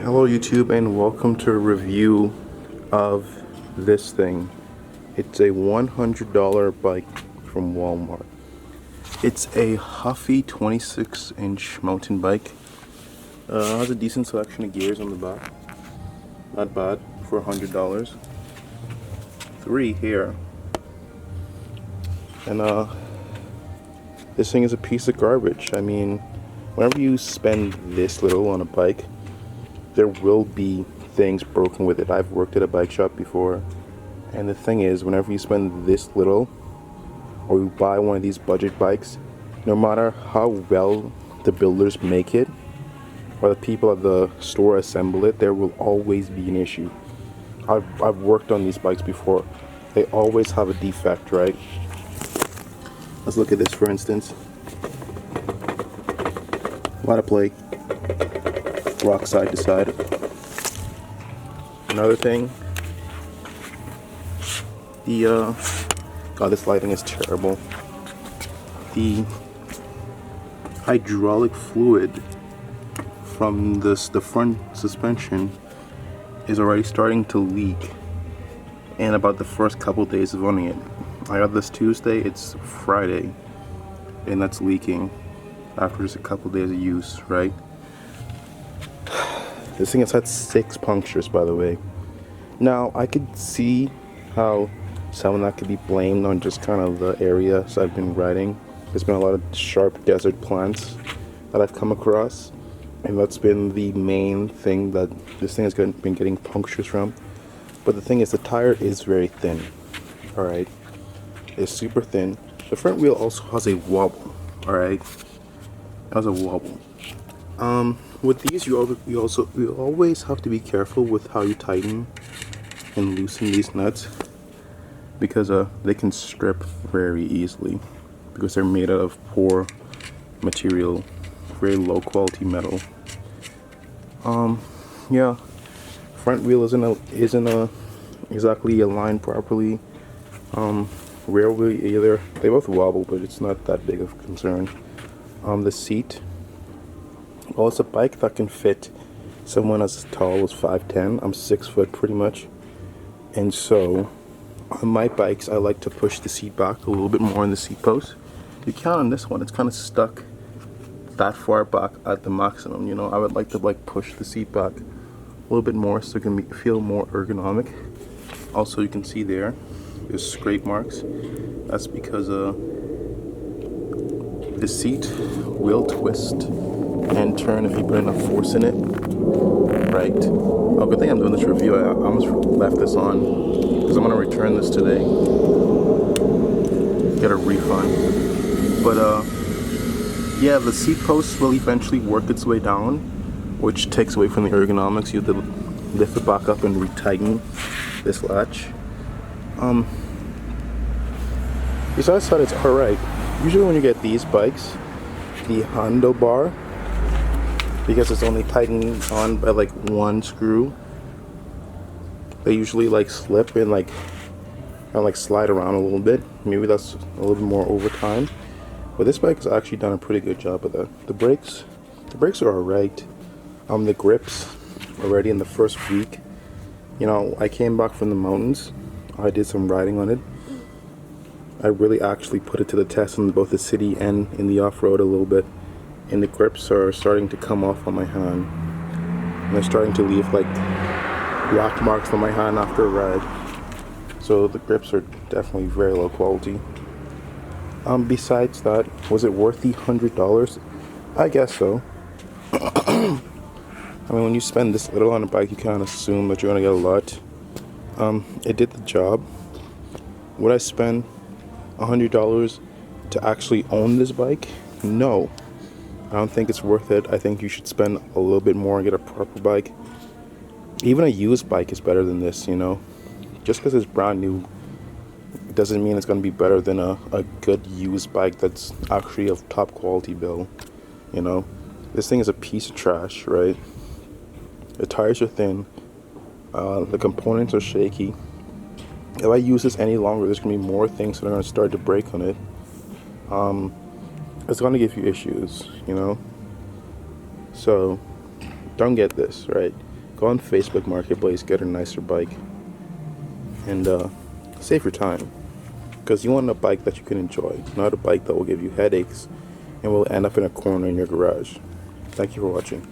Hello YouTube and welcome to a review of this thing. It's a $100 bike from Walmart. It's a Huffy 26-inch mountain bike. Has a decent selection of gears on the back. Not bad for $100. 3 here. And this thing is a piece of garbage. I mean, whenever you spend this little on a bike, there will be things broken with it. I've worked at a bike shop before, and the thing is, whenever you spend this little or you buy one of these budget bikes, no matter how well the builders make it or the people at the store assemble it, there will always be an issue. I've worked on these bikes before. They always have a defect, right? Let's look at this for instance. A lot of play. Rock side to side. Another thing, God, this lighting is terrible. The hydraulic fluid from the front suspension is already starting to leak in about the first couple days of owning it. I got this Tuesday, it's Friday, and that's leaking after just a couple days of use, right? This thing has had 6 punctures, by the way. Now, I could see how some of that could be blamed on just kind of the areas I've been riding. There's been a lot of sharp desert plants that I've come across, and that's been the main thing that this thing has been getting punctures from. But the thing is, the tire is very thin. Alright? It's super thin. The front wheel also has a wobble. Alright? It has a wobble. With these, you always have to be careful with how you tighten and loosen these nuts, because they can strip very easily because they're made out of poor material, very low quality metal. Yeah, front wheel isn't exactly aligned properly. Rear wheel either. They both wobble, but it's not that big of a concern. The seat. Well, it's a bike that can fit someone as tall as 5'10". I'm 6 foot pretty much. And so, on my bikes, I like to push the seat back a little bit more in the seat post. You can't on this one, it's kind of stuck that far back at the maximum, you know. I would like to push the seat back a little bit more so it can feel more ergonomic. Also, you can see there's scrape marks. That's because the seat will twist and turn if you put enough force in it, right? Oh, good thing I'm doing this review. I almost left this on because I'm gonna return this today, get a refund. But yeah, the seat post will eventually work its way down, which takes away from the ergonomics. You have to lift it back up and retighten this latch. Besides that, it's alright. Usually when you get these bikes, the handlebar, because it's only tightened on by one screw, they usually slip and kind of slide around a little bit. Maybe that's a little bit more over time, but this bike has actually done a pretty good job of that. The brakes are alright. The grips already in the first week, you know, I came back from the mountains, I did some riding on it. I really actually put it to the test in both the city and in the off-road a little bit, and the grips are starting to come off on my hand, and they're starting to leave black marks on my hand after a ride. So the grips are definitely very low quality. Besides that, was it worth the $100? I guess so. I mean, when you spend this little on a bike, you kind of assume that you're gonna get a lot. It did the job. Would I spend $100 to actually own this bike? No. I don't think it's worth it. I think you should spend a little bit more and get a proper bike. Even a used bike is better than this, you know. Just because it's brand new doesn't mean it's going to be better than a good used bike that's actually of top quality build, you know. This thing is a piece of trash, right? The tires are thin. The components are shaky. If I use this any longer, there's going to be more things that are going to start to break on it. It's going to give you issues, you know. So don't get this, right? go on Facebook Marketplace, get a nicer bike, and save your time. Because you want a bike that you can enjoy, not a bike that will give you headaches and will end up in a corner in your garage. Thank you for watching.